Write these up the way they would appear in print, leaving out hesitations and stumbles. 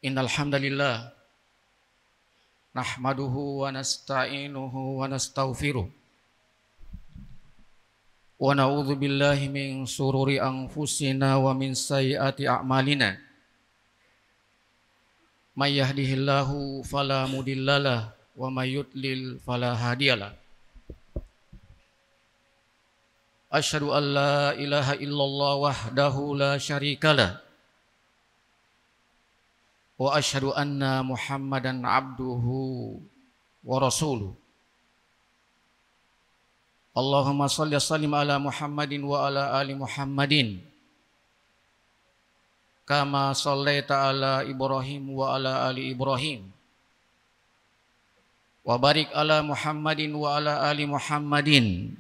Innal hamdalillah nahmaduhu wa nasta'inuhu wa nastaghfiruh wa na'udzu billahi min sururi anfusina wa min sayyiati a'malina. May yahdihillahu fala mudhillalah wa may yudlil fala hadiyalah. Asyhadu an la ilaha illallah wahdahu la syarikalah wa asyhadu anna Muhammadan abduhu wa rasuluh. Allahumma shalli sallim ala Muhammadin wa ala ali Muhammadin kama shallaita ala Ibrahim wa ala ali Ibrahim wa barik ala Muhammadin wa ala ali Muhammadin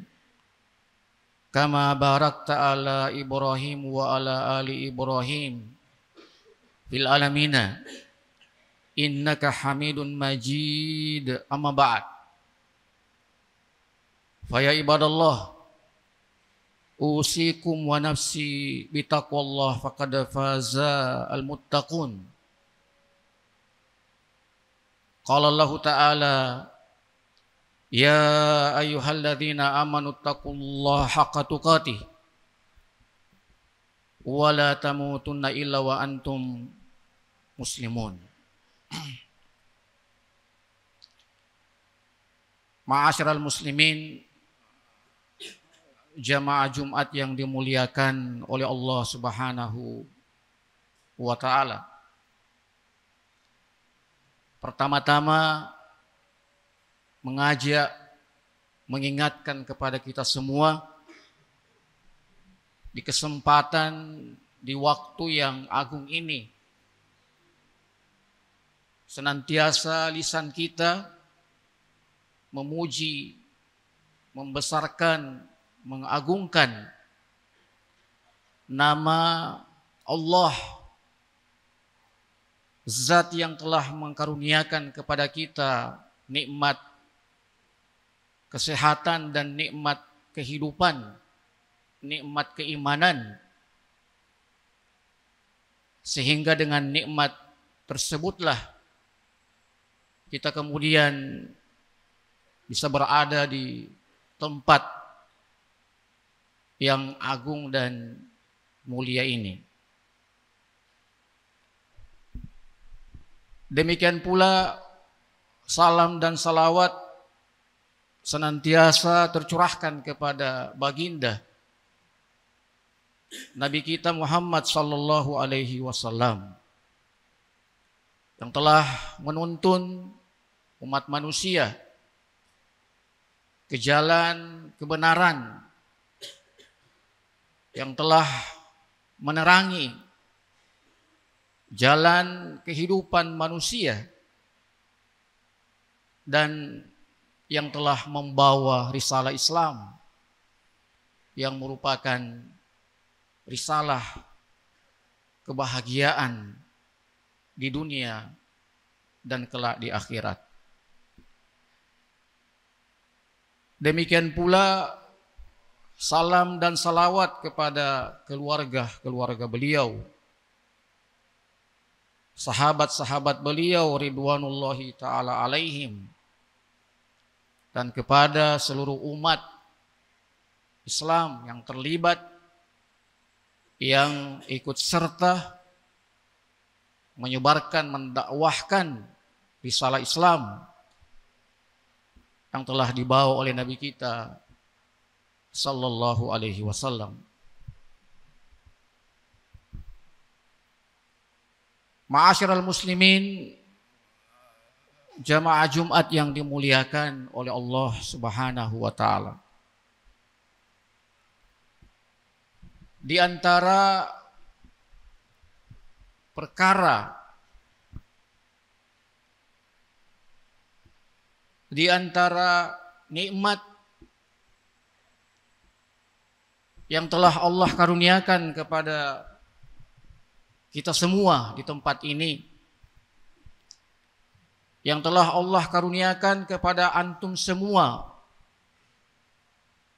kama barakta ala Ibrahim wa ala ali Ibrahim fil alamina innaka hamidun majid. Amma ba'd. Faya ibadallah, usikum wa nafsi bitaqwallah faqad faza al-muttaqun. Qala Allah Ta'ala, ya ayyuhalladzina amanu taqullaha haqqa tuqatih wa la tamutunna illa wa antum muslimun. Ma'asyiral muslimin, jamaah Jumat yang dimuliakan oleh Allah Subhanahu wa taala. Pertama-tama mengajak, mengingatkan kepada kita semua di kesempatan, di waktu yang agung ini, senantiasa lisan kita memuji, membesarkan, mengagungkan nama Allah, Zat yang telah mengkaruniakan kepada kita nikmat kesehatan dan nikmat kehidupan, nikmat keimanan, sehingga dengan nikmat tersebutlah kita kemudian bisa berada di tempat yang agung dan mulia ini. Demikian pula salam dan salawat senantiasa tercurahkan kepada baginda Nabi kita Muhammad sallallahu alaihi wasallam yang telah menuntun umat manusia ke jalan kebenaran, yang telah menerangi jalan kehidupan manusia, dan yang telah membawa risalah Islam yang merupakan risalah kebahagiaan di dunia dan kelak di akhirat. Demikian pula salam dan salawat kepada keluarga beliau, sahabat-sahabat beliau ridwanullahi ta'ala alaihim, dan kepada seluruh umat Islam yang terlibat, yang ikut serta menyebarkan, mendakwahkan risalah Islam yang telah dibawa oleh Nabi kita sallallahu alaihi wasallam. Ma'asyiral muslimin, jamaah Jumat yang dimuliakan oleh Allah Subhanahu wa taala. Di antara perkara, di antara nikmat yang telah Allah karuniakan kepada kita semua di tempat ini, yang telah Allah karuniakan kepada antum semua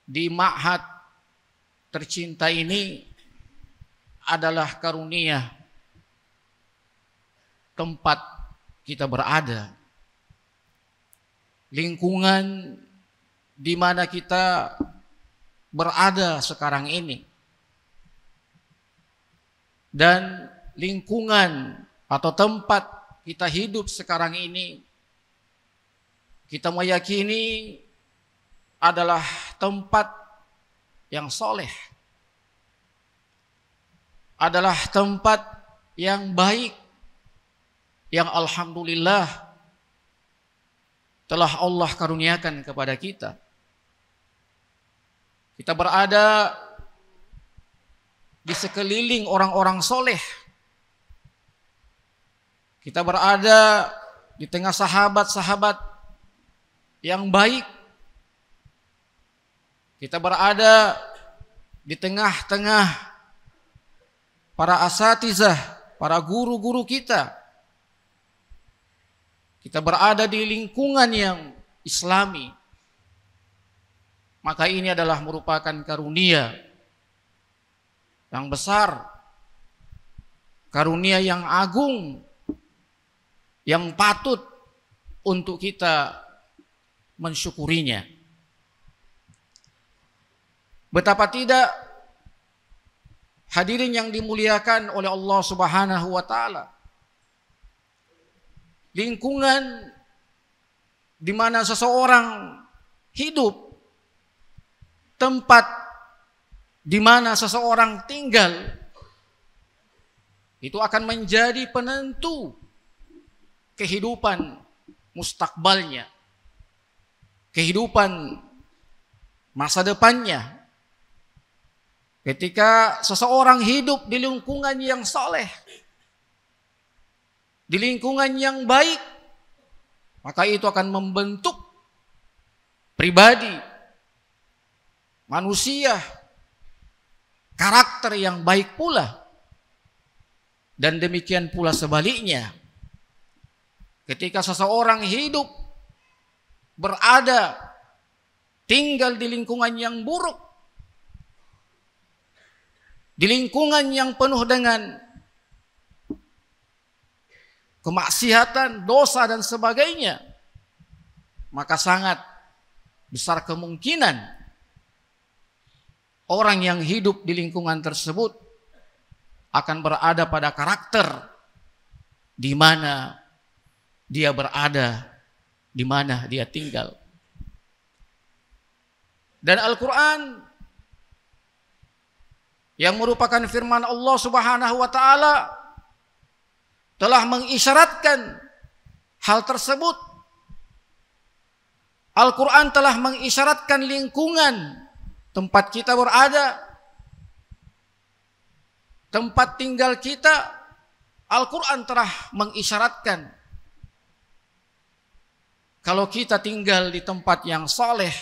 di ma'had tercinta ini, adalah karunia tempat kita berada, lingkungan di mana kita berada sekarang ini, dan lingkungan atau tempat kita hidup sekarang ini, kita meyakini adalah tempat yang soleh, adalah tempat yang baik, yang alhamdulillah telah Allah karuniakan kepada kita. Kita berada di sekeliling orang-orang soleh. Kita berada di tengah sahabat-sahabat yang baik. Kita berada di tengah-tengah para asatizah, para guru-guru kita. Kita berada di lingkungan yang islami. Maka ini adalah merupakan karunia yang besar, karunia yang agung, yang patut untuk kita mensyukurinya. Betapa tidak, hadirin yang dimuliakan oleh Allah Subhanahu wa taala, lingkungan di mana seseorang hidup, tempat di mana seseorang tinggal, itu akan menjadi penentu kehidupan mustakbalnya, kehidupan masa depannya. Ketika seseorang hidup di lingkungan yang soleh, di lingkungan yang baik, maka itu akan membentuk pribadi, manusia, karakter yang baik pula. Dan demikian pula sebaliknya, ketika seseorang hidup, berada, tinggal di lingkungan yang buruk, di lingkungan yang penuh dengan kemaksiatan, dosa dan sebagainya, maka sangat besar kemungkinan orang yang hidup di lingkungan tersebut akan berada pada karakter di mana dia berada, di mana dia tinggal. Dan Al-Quran yang merupakan firman Allah Subhanahu wa taala telah mengisyaratkan hal tersebut. Al-Quran telah mengisyaratkan lingkungan tempat kita berada, tempat tinggal kita. Al-Quran telah mengisyaratkan kalau kita tinggal di tempat yang saleh,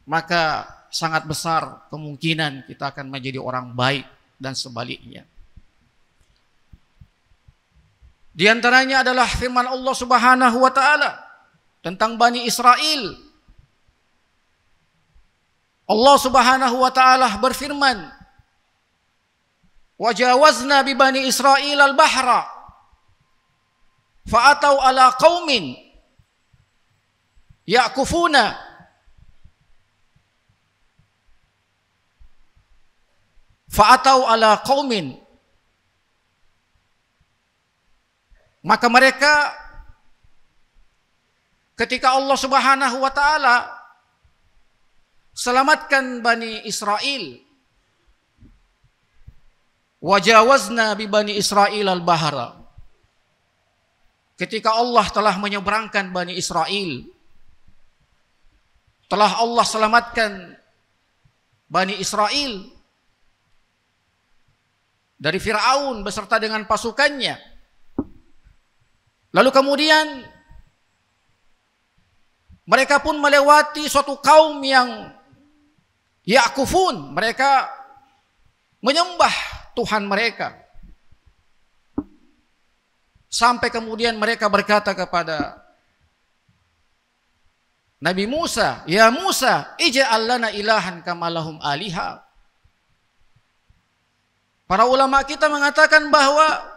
maka sangat besar kemungkinan kita akan menjadi orang baik dan sebaliknya. Di antaranya adalah firman Allah Subhanahu wa taala tentang Bani Israel. Allah Subhanahu wa taala berfirman, "Wajawazna bi Bani Israil al-bahra fa'atau ala qaumin ya'kufuna fa'atau ala qaumin." Maka mereka, ketika Allah Subhanahu wa taala selamatkan Bani Israel, wajawazna bi Bani Israil al-bahra, ketika Allah telah menyeberangkan Bani Israel, telah Allah selamatkan Bani Israel dari Fir'aun beserta dengan pasukannya. Lalu kemudian mereka pun melewati suatu kaum yang ya'kufun, mereka menyembah Tuhan mereka. Sampai kemudian mereka berkata kepada Nabi Musa, "Ya Musa, ij'al lana ilahan kama lahum aliha." Para ulama kita mengatakan bahwa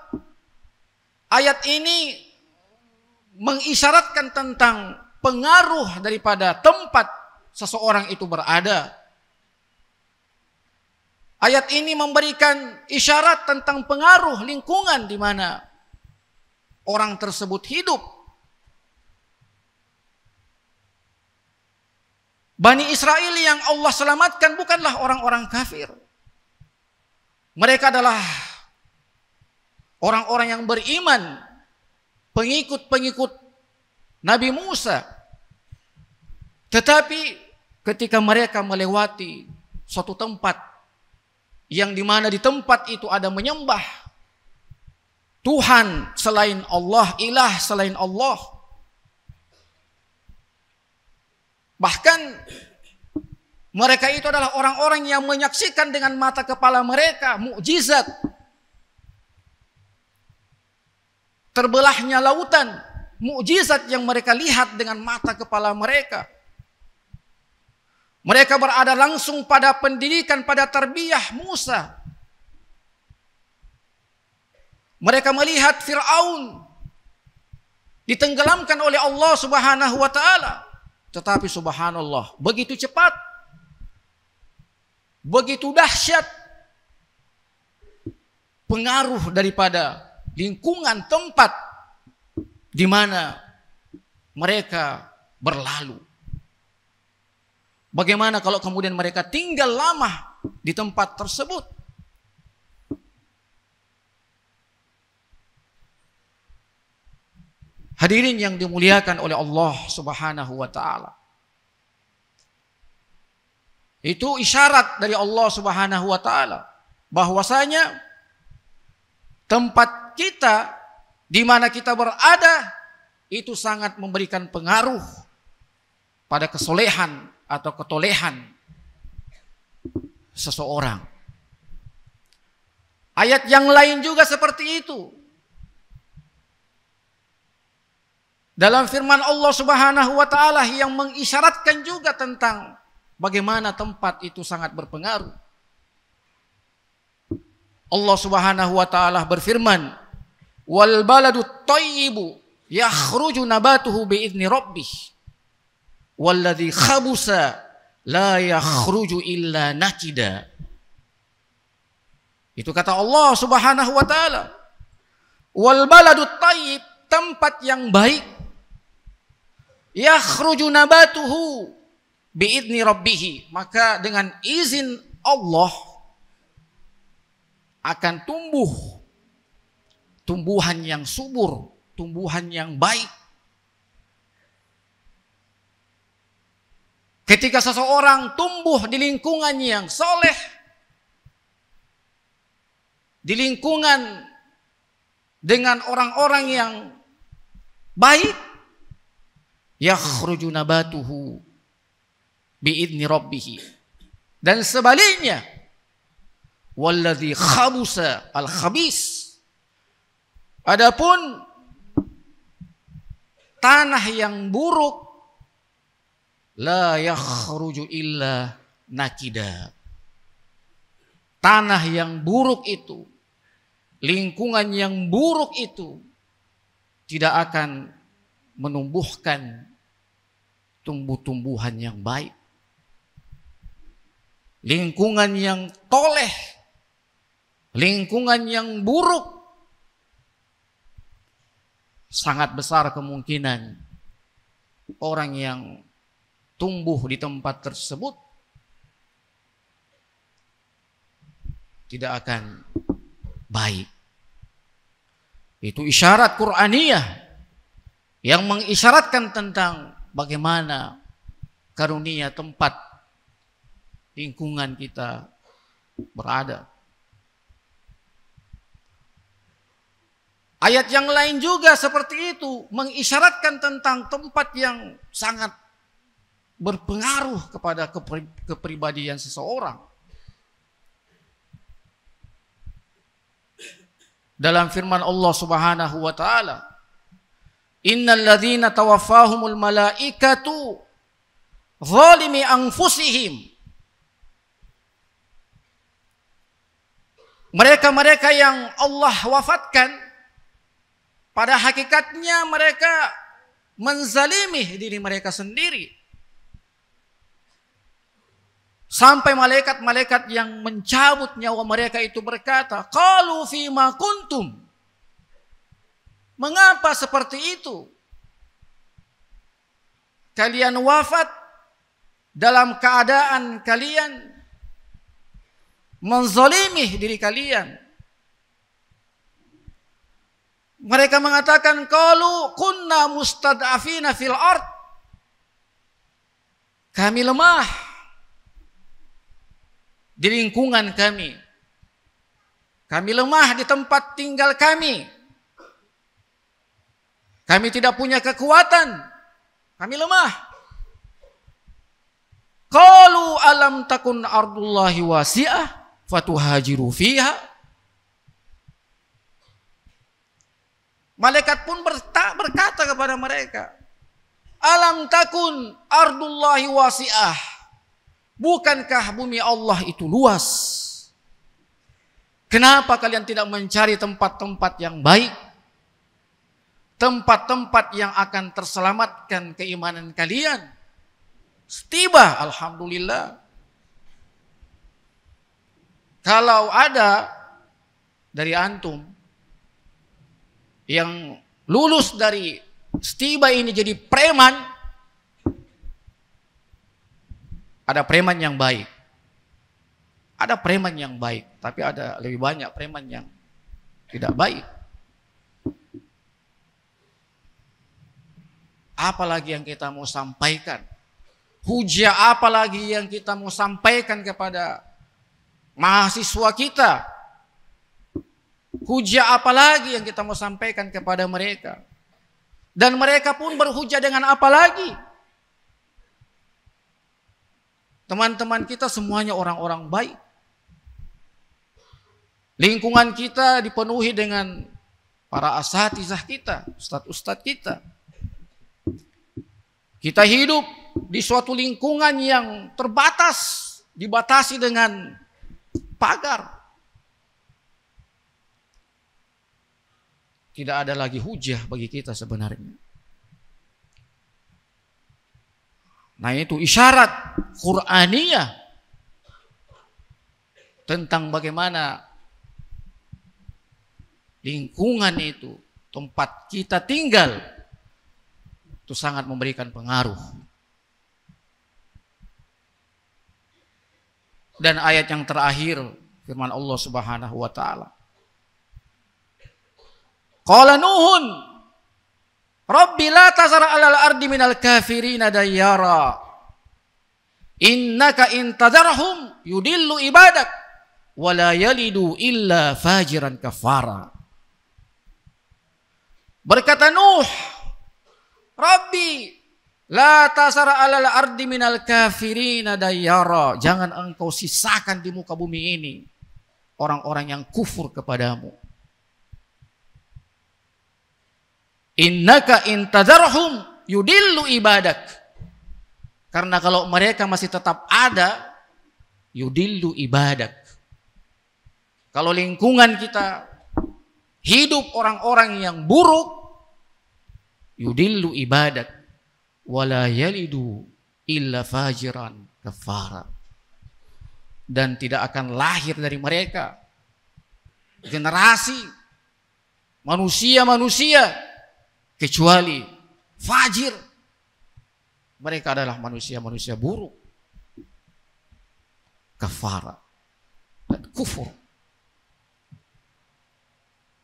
Ayat ini mengisyaratkan tentang pengaruh daripada tempat seseorang itu berada. Ayat ini memberikan isyarat tentang pengaruh lingkungan di mana orang tersebut hidup. Bani Israel yang Allah selamatkan bukanlah orang-orang kafir. Mereka adalah orang-orang yang beriman, pengikut-pengikut Nabi Musa. Tetapi ketika mereka melewati suatu tempat yang dimana di tempat itu ada menyembah Tuhan selain Allah, ilah selain Allah. Bahkan mereka itu adalah orang-orang yang menyaksikan dengan mata kepala mereka mukjizat. Terbelahnya lautan, mukjizat yang mereka lihat dengan mata kepala mereka. Mereka berada langsung pada pendidikan, pada tarbiyah Musa. Mereka melihat Fir'aun ditenggelamkan oleh Allah Subhanahu wa ta'ala. Tetapi subhanallah, begitu cepat, begitu dahsyat pengaruh daripada lingkungan tempat di mana mereka berlalu. Bagaimana kalau kemudian mereka tinggal lama di tempat tersebut? Hadirin yang dimuliakan oleh Allah Subhanahu wa ta'ala. Itu isyarat dari Allah Subhanahu wa ta'ala bahwasanya tempat kita di mana kita berada itu sangat memberikan pengaruh pada kesolehan atau ketolehan seseorang. Ayat yang lain juga seperti itu. Dalam firman Allah Subhanahu wa ta'ala yang mengisyaratkan juga tentang bagaimana tempat itu sangat berpengaruh. Allah Subhanahu wa ta'ala berfirman, "Wal baladu thayyibu yakhruju nabatuhu bi'izni rabbih, walladzi khabusa la yakhruju illa nakida." Itu kata Allah Subhanahu wa ta'ala. Wal baladu thayyib, tempat yang baik, yakhruju nabatuhu biidni rabbih, maka dengan izin Allah akan tumbuh tumbuhan yang subur, tumbuhan yang baik. Ketika seseorang tumbuh di lingkungan yang soleh, di lingkungan dengan orang-orang yang baik, yakhruju nabatuhu biidni rabbih. Dan sebaliknya, walladzi khabusa al-khabis, adapun tanah yang buruk, la yakhruju illa nakida. Tanah yang buruk itu, lingkungan yang buruk itu tidak akan menumbuhkan tumbuh-tumbuhan yang baik. Lingkungan yang toleh, lingkungan yang buruk, sangat besar kemungkinan orang yang tumbuh di tempat tersebut tidak akan baik. Itu isyarat Qur'aniyah yang mengisyaratkan tentang bagaimana karunia tempat lingkungan kita berada. Ayat yang lain juga seperti itu, mengisyaratkan tentang tempat yang sangat berpengaruh kepada kepribadian seseorang. Dalam firman Allah Subhanahu wa ta'ala, "Innal ladzina tawaffahumul malaikatu zalimi anfusihim." Mereka-mereka yang Allah wafatkan pada hakikatnya mereka menzalimi diri mereka sendiri. Sampai malaikat-malaikat yang mencabut nyawa mereka itu berkata, qalu fima kuntum. Mengapa seperti itu? Kalian wafat dalam keadaan kalian menzalimi diri kalian. Mereka mengatakan, qalu kunna mustad'afina fil ard. Kami lemah di lingkungan kami. Kami lemah di tempat tinggal kami. Kami tidak punya kekuatan. Kami lemah. Qalu alam takun ardullahi wasi'ah fatuhajiru fiha. Malaikat pun berkata kepada mereka, alam takun ardullahi wasi'ah. Bukankah bumi Allah itu luas? Kenapa kalian tidak mencari tempat-tempat yang baik? Tempat-tempat yang akan terselamatkan keimanan kalian? Setiba, alhamdulillah. Kalau ada dari antum yang lulus dari setiba ini jadi preman, ada preman yang baik. Ada preman yang baik, tapi ada lebih banyak preman yang tidak baik. Apalagi yang kita mau sampaikan? Hujah apalagi yang kita mau sampaikan kepada mahasiswa kita? Hujah apalagi yang kita mau sampaikan kepada mereka? Dan mereka pun berhujah dengan apa lagi? Teman-teman kita semuanya orang-orang baik. Lingkungan kita dipenuhi dengan para asatizah kita, ustadz-ustadz kita. Kita hidup di suatu lingkungan yang terbatas, dibatasi dengan pagar. Tidak ada lagi hujah bagi kita sebenarnya. Nah, itu isyarat Qur'aniyah tentang bagaimana lingkungan itu, tempat kita tinggal, itu sangat memberikan pengaruh. Dan ayat yang terakhir firman Allah Subhanahu wa taala. Qala Nuhun Rabbi la tazar 'alal ardi minal kafirina dayyara innaka in tadarhum yudillu ibadak wa la yalidu illa fajiran kafara. Berkata Nuh, Rabbi la tazar 'alal ardi minal kafirina dayyara, jangan engkau sisakan di muka bumi ini orang-orang yang kufur kepadamu. Innaka intadarhum yudillu ibadak. Karena kalau mereka masih tetap ada, yudillu ibadak. Kalau lingkungan kita hidup orang-orang yang buruk, yudillu ibadak. Wala yalidu illa fajiran kafara. Dan tidak akan lahir dari mereka generasi manusia-manusia kecuali fajir. Mereka adalah manusia-manusia buruk, kafara dan kufur.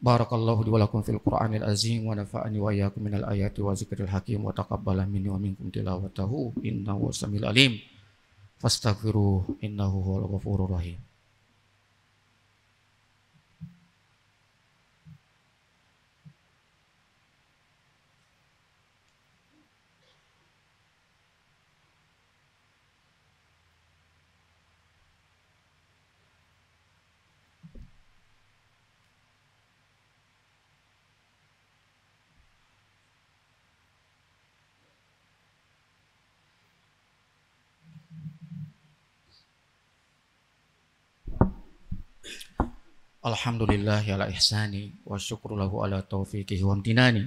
Barakallahu li wa lakum fil Qur'anil azim wa nafa'ani wa iyyakum minal ayati wa zikril hakim wa taqabbala minni wa minkum tilawatahu innahu samiul alim. Fastaghfiruhu innahu huwal ghafurur rahim. Alhamdulillah ala ihsani wa syukru lahu ala taufiqihi wa amtinani.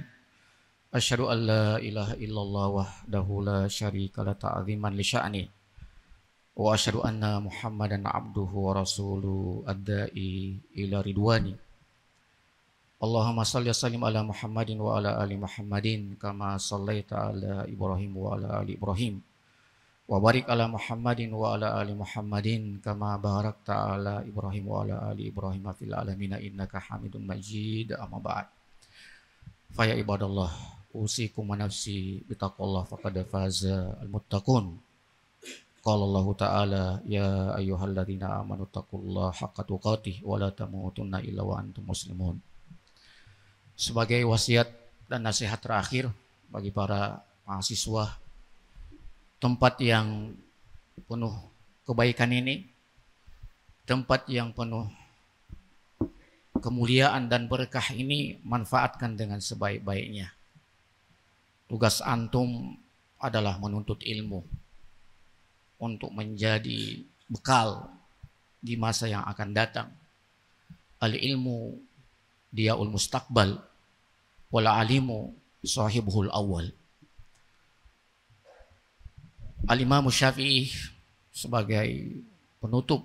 Asyhadu an la ilaha illallah wahdahu la syarika la ta'ziman li sya'ni. Wa asyhadu anna Muhammadan abduhu wa rasuluhu ad-da'i ila ridwani. Allahumma shalli wa sallim ala Muhammadin wa ala ali Muhammadin kama shallaita ala Ibrahim wa ala ali Ibrahim. Wa barik ala Muhammadin wa ala ali Muhammadin kama barakta ala Ibrahim wa ala ali Ibrahim fil alamin innaka Hamidum Majid. Amma ba'd. Fa ya ibadallah, usikum wa nafsi bitaqwallah faqad faza al-muttaqun. Qala Allah Ta'ala ya ayyuhalladzina amanu taqullaha haqqa tuqatih wa la tamutunna illa wa antum muslimun. Sebagai wasiat dan nasihat terakhir bagi para mahasiswa, tempat yang penuh kebaikan ini, tempat yang penuh kemuliaan dan berkah ini, manfaatkan dengan sebaik-baiknya. Tugas antum adalah menuntut ilmu untuk menjadi bekal di masa yang akan datang. Al-ilmu diyaul mustaqbal wal alimu sahibul awal. Al-Imam Syafi'i sebagai penutup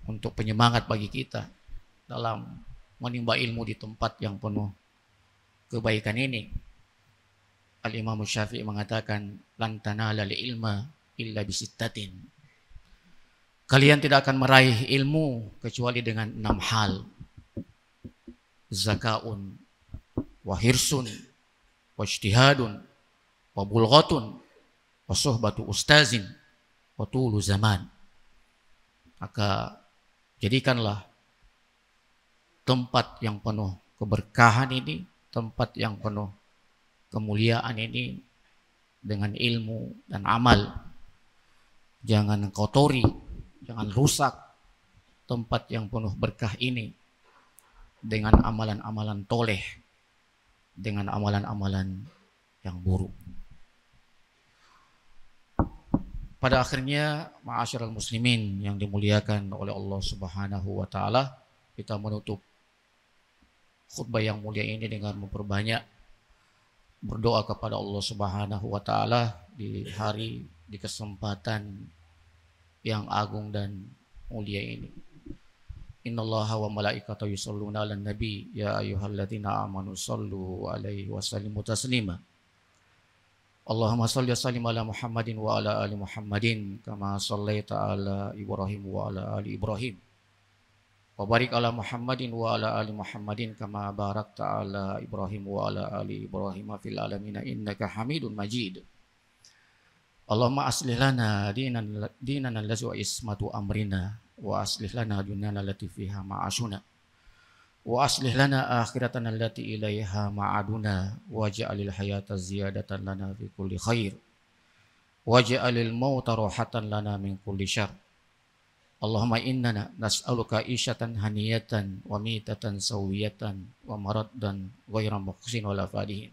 untuk penyemangat bagi kita dalam menimba ilmu di tempat yang penuh kebaikan ini. Al-Imam Syafi'i mengatakan, lan tanalal ilma illa bisittatin. Kalian tidak akan meraih ilmu kecuali dengan 6 hal. Zakaun, wa hirsun, wa ijtihadun, wa bulghatun, wa suhbatu ustazin, wa tulu zaman. Maka jadikanlah tempat yang penuh keberkahan ini, tempat yang penuh kemuliaan ini dengan ilmu dan amal. Jangan kotori, jangan rusak tempat yang penuh berkah ini dengan amalan-amalan toleh, dengan amalan-amalan yang buruk. Pada akhirnya, ma'asyiral muslimin yang dimuliakan oleh Allah Subhanahu wa taala, kita menutup khutbah yang mulia ini dengan memperbanyak berdoa kepada Allah Subhanahu wa taala di hari, di kesempatan yang agung dan mulia ini. Innallaha wa malaikatahu yusholluna 'alan nabi ya ayyuhalladzina amanu shallu 'alaihi wa sallimu taslima. Allahumma shalli wa sallim ala Muhammadin wa ala ali Muhammadin kama shallaita ala Ibrahim wa ala ali Ibrahim. Wa barik ala Muhammadin wa ala ali Muhammadin kama barakta ala Ibrahim wa ala ali Ibrahim fil alamin innaka Hamidun Majid. Allahumma aslih lana dinana allazi wa ismatu amrina wa aslih lana dunyana allati fiha ma'ashuna wa aslih lana akhiratana allati ilaiha ma'aduna waj'alil hayata ziyadatan lana fi kulli khair waj'alil mauta rahatan lana min kulli syarr. Allahumma innana nas'aluka isyatan haniyatan wa mitatan sawiyatan wa maraddan ghairan muqsin wala fadihin.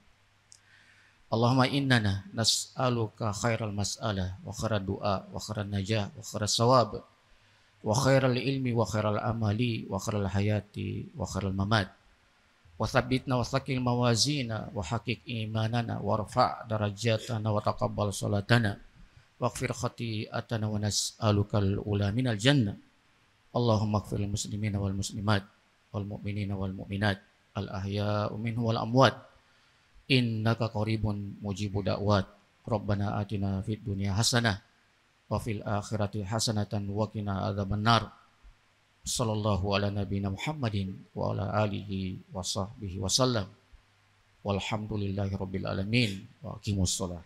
Allahumma innana nas'aluka khairal mas'alah wa khairal du'a wa khairal najah wa khairal sawab wa khairal ilmi wa khairal amali wa khairal hayati wa khairal mamat wa thabbitna wa thaqil mawazina wa haqiq imanana wa rfa' darajatana wa taqabbal salatana waghfir khati'atana wa nas'alukal ula minal jannah. Allahumma ighfir lil muslimina wal muslimat wal mu'minina wal mu'minat al ahya'u minhum wal amwat innaka qaribun mujibu da'wat. Rabbana atina fid dunya hasanah wa fil akhirati hasanatan wa qina adzabannar. Sallallahu ala nabiyyina Muhammadin wa ala alihi wa sahbihi wa sallam. Walhamdulillahi rabbil alamin wa aqimus shalah.